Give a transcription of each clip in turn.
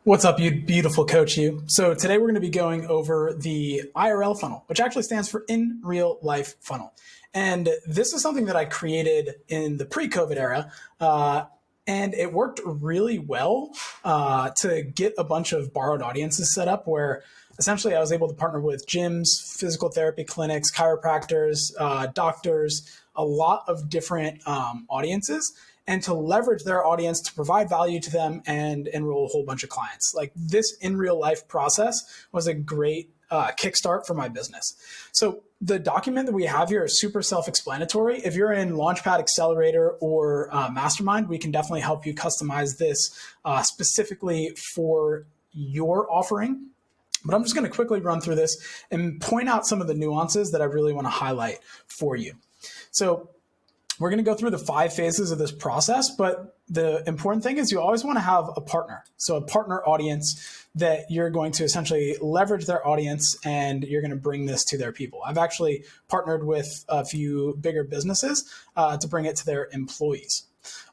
What's up, you beautiful coach you? So today we're going to be going over the IRL funnel, which actually stands for in real life funnel. And this is something that I created in the pre-COVID era. And it worked really well to get a bunch of borrowed audiences set up where essentially I was able to partner with gyms, physical therapy clinics, chiropractors, doctors, a lot of different audiences, and to leverage their audience to provide value to them and enroll a whole bunch of clients. Like this in real life process was a great kickstart for my business. So the document that we have here is super self-explanatory. If you're in Launchpad Accelerator or Mastermind, we can definitely help you customize this specifically for your offering. But I'm just going to quickly run through this and point out some of the nuances that I really want to highlight for you. So we're going to go through the 5 phases of this process, but the important thing is you always want to have a partner. So a partner audience that you're going to essentially leverage their audience and you're going to bring this to their people. I've actually partnered with a few bigger businesses to bring it to their employees.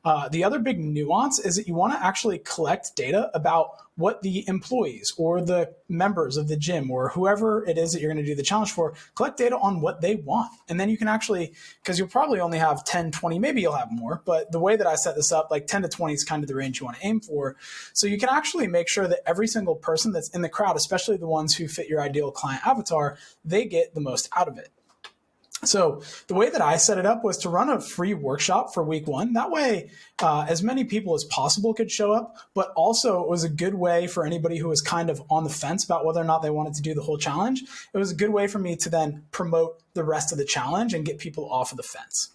The other big nuance is that you want to actually collect data about what the employees or the members of the gym or whoever it is that you're going to do the challenge for, collect data on what they want. And then you can actually, because you'll probably only have 10, 20, maybe you'll have more, but the way that I set this up, like 10 to 20 is kind of the range you want to aim for. So you can actually make sure that every single person that's in the crowd, especially the ones who fit your ideal client avatar, they get the most out of it. So the way that I set it up was to run a free workshop for week 1. That way, as many people as possible could show up, but also it was a good way for anybody who was kind of on the fence about whether or not they wanted to do the whole challenge. It was a good way for me to then promote the rest of the challenge and get people off of the fence.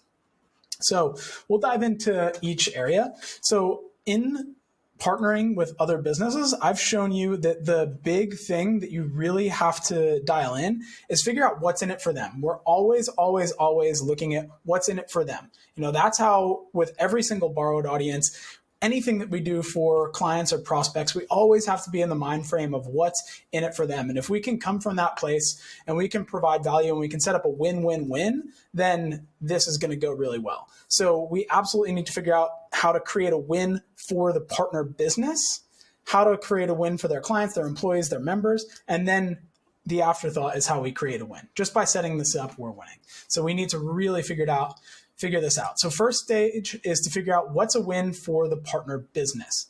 So we'll dive into each area. So in partnering with other businesses, I've shown you that the big thing that you really have to dial in is figure out what's in it for them. We're always looking at what's in it for them. That's how with every single borrowed audience, anything that we do for clients or prospects, we always have to be in the mind frame of what's in it for them. And if we can come from that place and we can provide value and we can set up a win-win-win, then this is going to go really well. So we absolutely need to figure out how to create a win for the partner business, how to create a win for their clients, their employees, their members, and then the afterthought is how we create a win. Just by setting this up, we're winning. So we need to really figure this out. So first stage is to figure out what's a win for the partner business.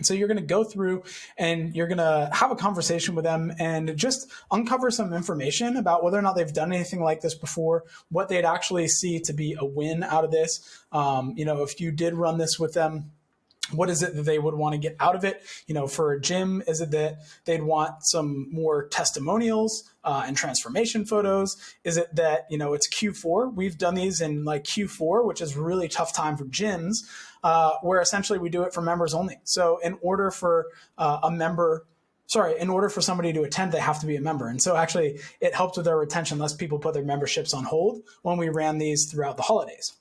So you're going to go through and you're going to have a conversation with them and just uncover some information about whether or not they've done anything like this before, what they'd actually see to be a win out of this. If you did run this with them, what is it that they would want to get out of it? For a gym, is it that they'd want some more testimonials and transformation photos? Is it that, it's Q4? We've done these in like Q4, which is really tough time for gyms, where essentially we do it for members only. So in order for somebody to attend, they have to be a member. And so actually it helped with their retention. Less people put their memberships on hold when we ran these throughout the holidays.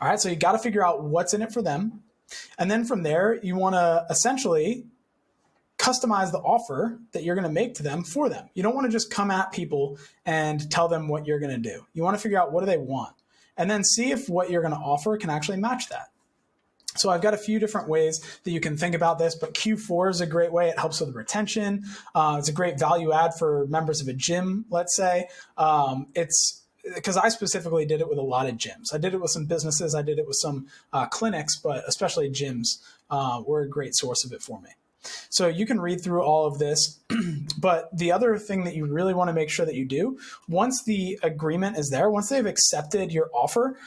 All right, so you got to figure out what's in it for them. And then from there, you want to essentially customize the offer that you're going to make to them for them. You don't want to just come at people and tell them what you're going to do. You want to figure out what do they want and then see if what you're going to offer can actually match that. So I've got a few different ways that you can think about this, but Q4 is a great way. It helps with retention. It's a great value add for members of a gym, let's say. Because I specifically did it with a lot of gyms. I did it with some businesses. I did it with some clinics, but especially gyms were a great source of it for me. So you can read through all of this. But the other thing that you really want to make sure that you do, once the agreement is there, once they've accepted your offer,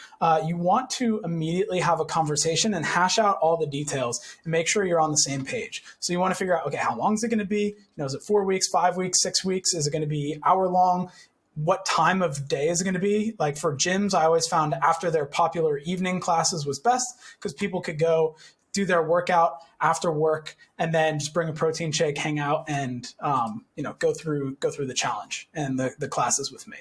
you want to immediately have a conversation and hash out all the details and make sure you're on the same page. So you want to figure out, okay, how long is it going to be? Is it 4 weeks, 5 weeks, 6 weeks? Is it going to be hour long? What time of day is it going to be? Like for gyms, I always found after their popular evening classes was best because people could go do their workout after work and then just bring a protein shake, hang out, and go through the challenge and the classes with me.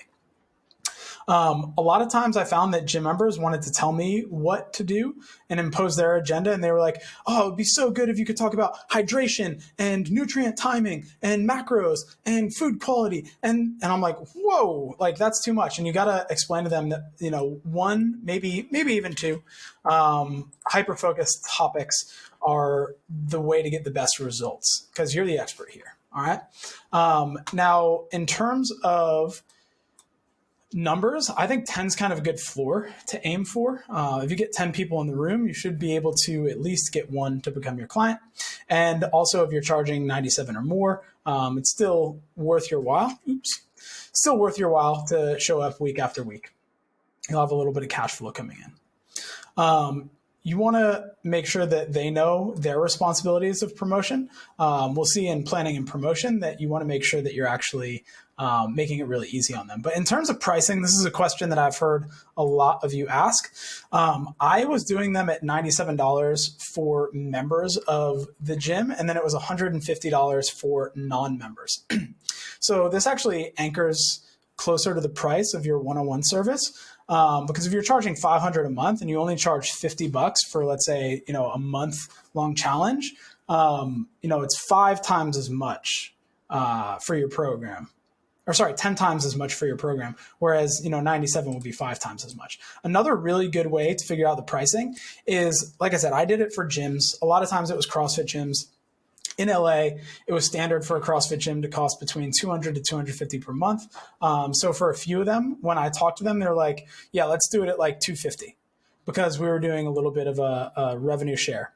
A lot of times I found that gym members wanted to tell me what to do and impose their agenda. And they were like, oh, it'd be so good if you could talk about hydration and nutrient timing and macros and food quality. And I'm like, whoa, like that's too much. And you got to explain to them that, one, maybe even two, hyper-focused topics are the way to get the best results, because you're the expert here. All right. Now, in terms of numbers, I think 10 is kind of a good floor to aim for. If you get 10 people in the room, you should be able to at least get one to become your client. And also, if you're charging 97 or more, it's still worth your while. Still worth your while to show up week after week. You'll have a little bit of cash flow coming in. You want to make sure that they know their responsibilities of promotion. We'll see in planning and promotion that you want to make sure that you're actually making it really easy on them. But in terms of pricing, this is a question that I've heard a lot of you ask. I was doing them at $97 for members of the gym, and then it was $150 for non-members. So this actually anchors closer to the price of your one-on-one service. Because if you're charging $500 a month and you only charge $50 for, let's say, a month-long challenge, it's 5 times as much for your program. Or sorry, 10 times as much for your program, whereas 97 would be 5 times as much. Another really good way to figure out the pricing is, like I said, I did it for gyms. A lot of times it was CrossFit gyms. In LA, it was standard for a CrossFit gym to cost between $200 to $250 per month. So for a few of them, when I talked to them, they're like, yeah, let's do it at like $250, because we were doing a little bit of a revenue share,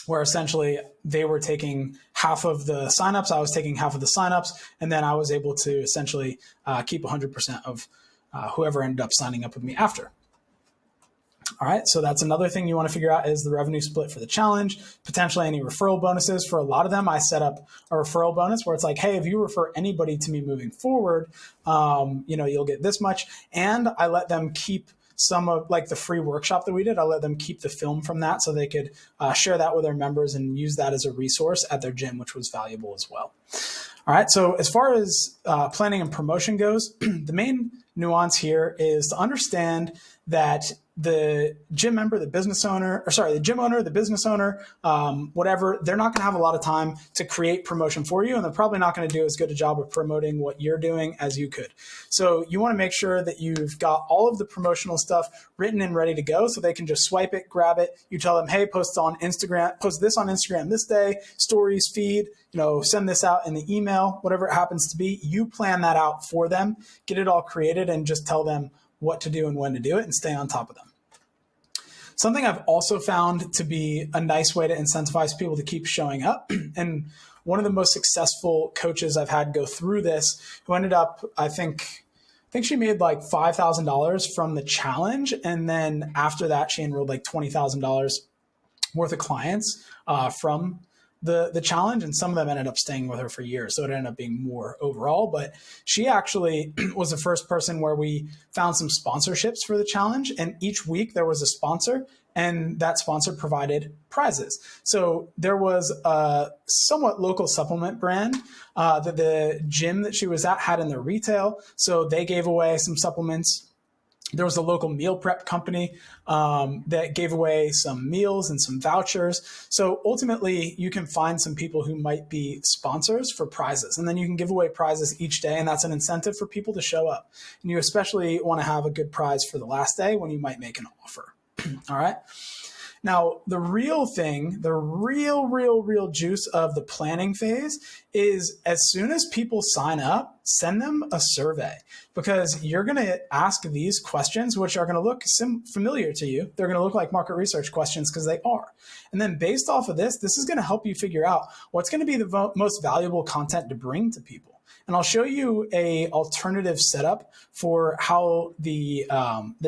where essentially they were taking half of the signups, I was taking half of the signups, and then I was able to essentially keep 100% of whoever ended up signing up with me after. All right, so that's another thing you want to figure out is the revenue split for the challenge, potentially any referral bonuses. For a lot of them, I set up a referral bonus where it's like, hey, if you refer anybody to me moving forward, you'll get this much. And I let them keep some of like the free workshop that we did. I let them keep the film from that so they could share that with their members and use that as a resource at their gym, which was valuable as well. All right, so as far as planning and promotion goes, the main nuance here is to understand that the gym member, the gym owner, the business owner, whatever, they're not going to have a lot of time to create promotion for you, and they're probably not going to do as good a job of promoting what you're doing as you could. So you want to make sure that you've got all of the promotional stuff written and ready to go, so they can just swipe it, grab it. You tell them, hey, post this on Instagram this day, stories, feed, send this out in the email, whatever it happens to be. You plan that out for them, get it all created, and just tell them what to do and when to do it, and stay on top of them. Something I've also found to be a nice way to incentivize people to keep showing up, and one of the most successful coaches I've had go through this, who ended up, I think she made like $5,000 from the challenge, and then after that, she enrolled like $20,000 worth of clients from the challenge, and some of them ended up staying with her for years, so it ended up being more overall. But she actually was the first person where we found some sponsorships for the challenge, and each week there was a sponsor, and that sponsor provided prizes. So there was a somewhat local supplement brand that the gym that she was at had in their retail, so they gave away some supplements. There was a local meal prep company that gave away some meals and some vouchers. So ultimately, you can find some people who might be sponsors for prizes, and then you can give away prizes each day, and that's an incentive for people to show up. And you especially want to have a good prize for the last day when you might make an offer. All right. Now, the real thing, the real juice of the planning phase is as soon as people sign up, send them a survey, because you're going to ask these questions, which are going to look familiar to you. They're going to look like market research questions because they are. And then based off of this is going to help you figure out what's going to be the most valuable content to bring to people. And I'll show you a alternative setup for how the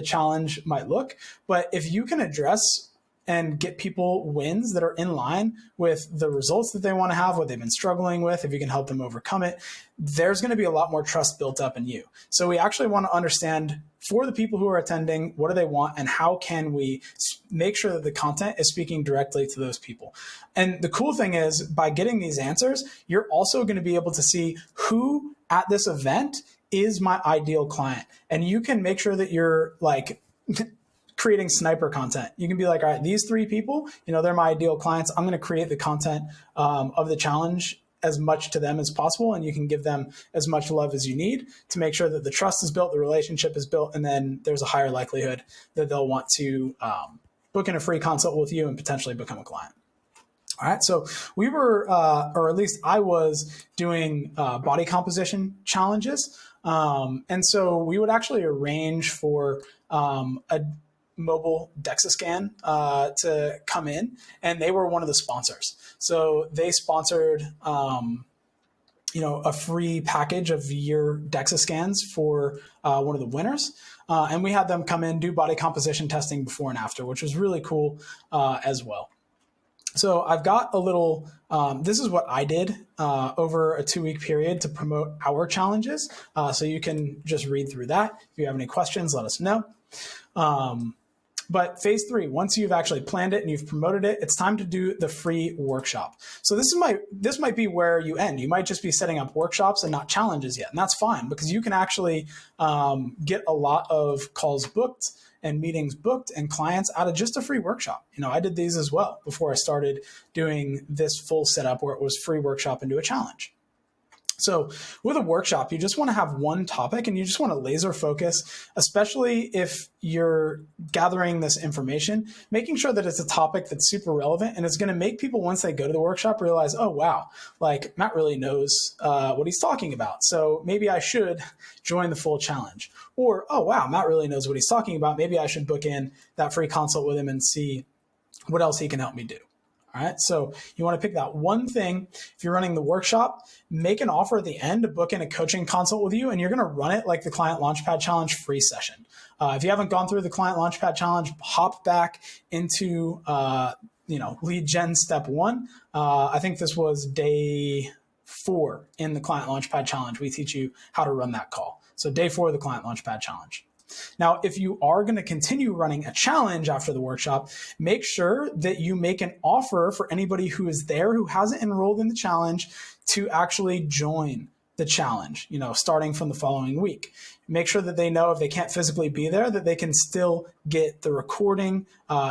challenge might look. But if you can address and get people wins that are in line with the results that they want to have, what they've been struggling with, if you can help them overcome it, there's going to be a lot more trust built up in you. So we actually want to understand, for the people who are attending, what do they want, and how can we make sure that the content is speaking directly to those people. And the cool thing is, by getting these answers, you're also going to be able to see who at this event is my ideal client. And you can make sure that you're like creating sniper content. You can be like, all right, these 3 people, they're my ideal clients. I'm going to create the content of the challenge as much to them as possible. And you can give them as much love as you need to make sure that the trust is built, the relationship is built, and then there's a higher likelihood that they'll want to book in a free consult with you and potentially become a client. All right, so we were, or at least I was doing body composition challenges. And so we would actually arrange for a mobile DEXA scan to come in, and they were one of the sponsors. So they sponsored, a free package of year DEXA scans for one of the winners. And we had them come in, do body composition testing before and after, which was really cool as well. So I've got a little, this is what I did over a 2-week period to promote our challenges. So you can just read through that. If you have any questions, let us know. But phase 3, once you've actually planned it and you've promoted it, it's time to do the free workshop. So this might be where you end. You might just be setting up workshops and not challenges yet. And that's fine, because you can actually get a lot of calls booked and meetings booked and clients out of just a free workshop. I did these as well before I started doing this full setup where it was free workshop into a challenge. So with a workshop, you just want to have one topic and you just want to laser focus, especially if you're gathering this information, making sure that it's a topic that's super relevant and it's going to make people, once they go to the workshop, realize, oh, wow, like Matt really knows what he's talking about. So maybe I should join the full challenge. Or, oh, wow, Matt really knows what he's talking about. Maybe I should book in that free consult with him and see what else he can help me do. All right, so you want to pick that one thing. If you're running the workshop, make an offer at the end to book in a coaching consult with you, and you're going to run it like the Client Launchpad Challenge free session. If you haven't gone through the Client Launchpad Challenge, hop back into lead gen step 1. I think this was day 4 in the Client Launchpad Challenge. We teach you how to run that call. So day 4 of the Client Launchpad Challenge. Now, if you are going to continue running a challenge after the workshop, make sure that you make an offer for anybody who is there who hasn't enrolled in the challenge to actually join the challenge, starting from the following week. Make sure that they know if they can't physically be there, that they can still get the recording.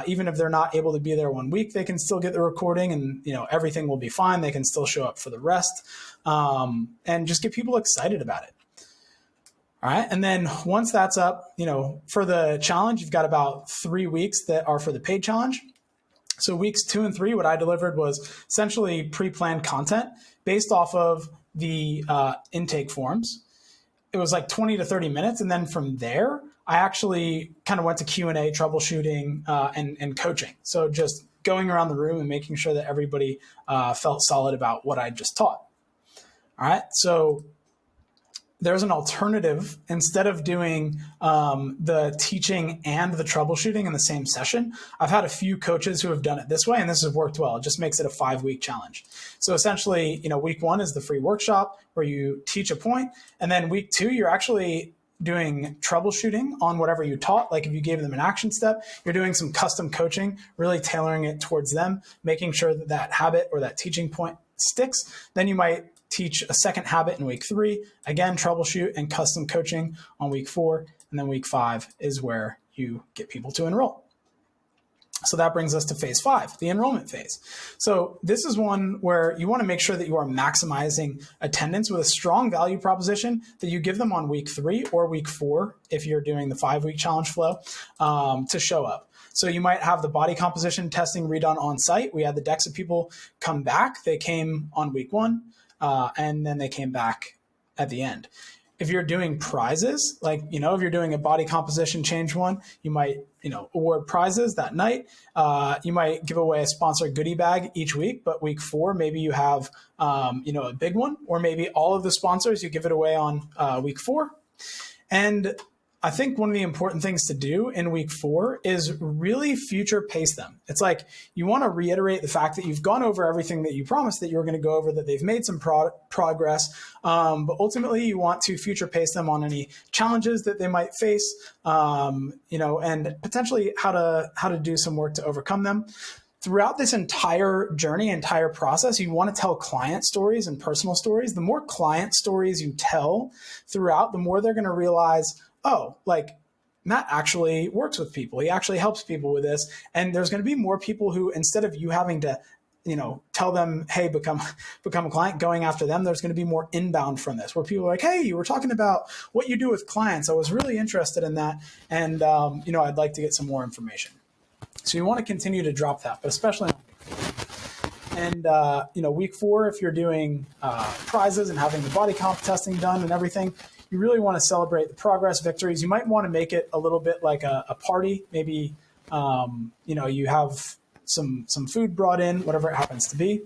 Even if they're not able to be there 1 week, they can still get the recording and, everything will be fine. They can still show up for the rest and just get people excited about it. All right. And then once that's up, for the challenge, you've got about 3 weeks that are for the paid challenge. So weeks 2 and 3, what I delivered was essentially pre-planned content based off of the intake forms. It was like 20 to 30 minutes. And then from there, I actually kind of went to Q&A, troubleshooting, and coaching. So just going around the room and making sure that everybody felt solid about what I just taught. All right. So there's an alternative. Instead of doing the teaching and the troubleshooting in the same session, I've had a few coaches who have done it this way, and this has worked well. It just makes it a 5-week challenge. So essentially, week 1 is the free workshop where you teach a point, and then week 2, you're actually doing troubleshooting on whatever you taught. Like if you gave them an action step, you're doing some custom coaching, really tailoring it towards them, making sure that that habit or that teaching point sticks. Then you might teach a second habit in week 3, again, troubleshoot and custom coaching on week 4. And then week 5 is where you get people to enroll. So that brings us to phase 5, the enrollment phase. So this is one where you want to make sure that you are maximizing attendance with a strong value proposition that you give them on week 3 or week 4, if you're doing the 5-week challenge flow, to show up. So you might have the body composition testing redone on site. We had the DEXA people come back. They came on week 1. And then they came back at the end. If you're doing prizes, like, if you're doing a body composition change one, you might, award prizes that night. You might give away a sponsored goodie bag each week, but week 4, maybe you have, a big one, or maybe all of the sponsors, you give it away on week 4. And I think one of the important things to do in week 4 is really future pace them. It's like you want to reiterate the fact that you've gone over everything that you promised that you were going to go over, that they've made some progress, but ultimately you want to future pace them on any challenges that they might face, and potentially how to do some work to overcome them. Throughout this entire journey, entire process, you want to tell client stories and personal stories. The more client stories you tell throughout, the more they're going to realize, oh, like Matt actually works with people. He actually helps people with this. And there's going to be more people who, instead of you having to, tell them, hey, become a client, going after them, there's going to be more inbound from this, where people are like, hey, you were talking about what you do with clients. I was really interested in that. And, I'd like to get some more information. So you want to continue to drop that, but especially on And, week 4, if you're doing prizes and having the body comp testing done and everything, you really want to celebrate the progress, victories. You might want to make it a little bit like a party. Maybe, you have some food brought in, whatever it happens to be.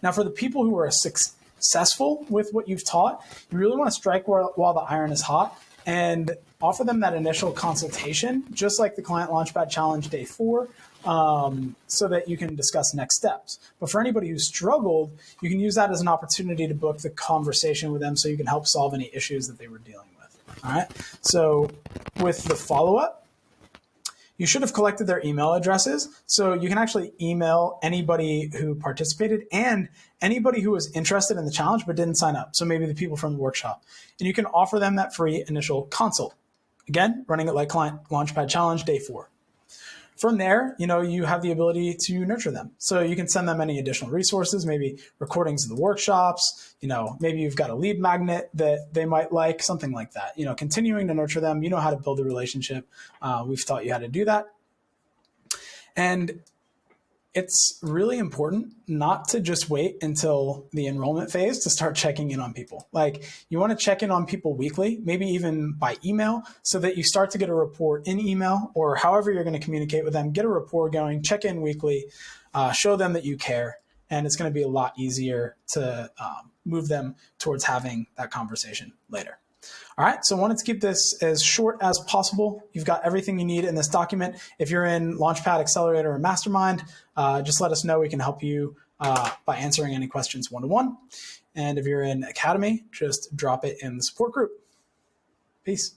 Now, for the people who are successful with what you've taught, you really want to strike while the iron is hot and offer them that initial consultation, just like the Client Launchpad Challenge Day 4, so that you can discuss next steps. But for anybody who struggled, you can use that as an opportunity to book the conversation with them so you can help solve any issues that they were dealing with. All right. So with the follow-up, you should have collected their email addresses. So you can actually email anybody who participated and anybody who was interested in the challenge but didn't sign up. So maybe the people from the workshop. And you can offer them that free initial consult. Again, running it like Client Launchpad Challenge Day 4. From there, you have the ability to nurture them. So you can send them any additional resources, maybe recordings of the workshops, maybe you've got a lead magnet that they might like, something like that. Continuing to nurture them, you know how to build a relationship. We've taught you how to do that. And it's really important not to just wait until the enrollment phase to start checking in on people. Like, you want to check in on people weekly, maybe even by email, so that you start to get a rapport in email or however you're going to communicate with them. Get a rapport going, check in weekly, show them that you care, and it's going to be a lot easier to move them towards having that conversation later. All right, so I wanted to keep this as short as possible. You've got everything you need in this document. If you're in Launchpad, Accelerator, or Mastermind, just let us know. We can help you by answering any questions one-to-one. And if you're in Academy, just drop it in the support group. Peace.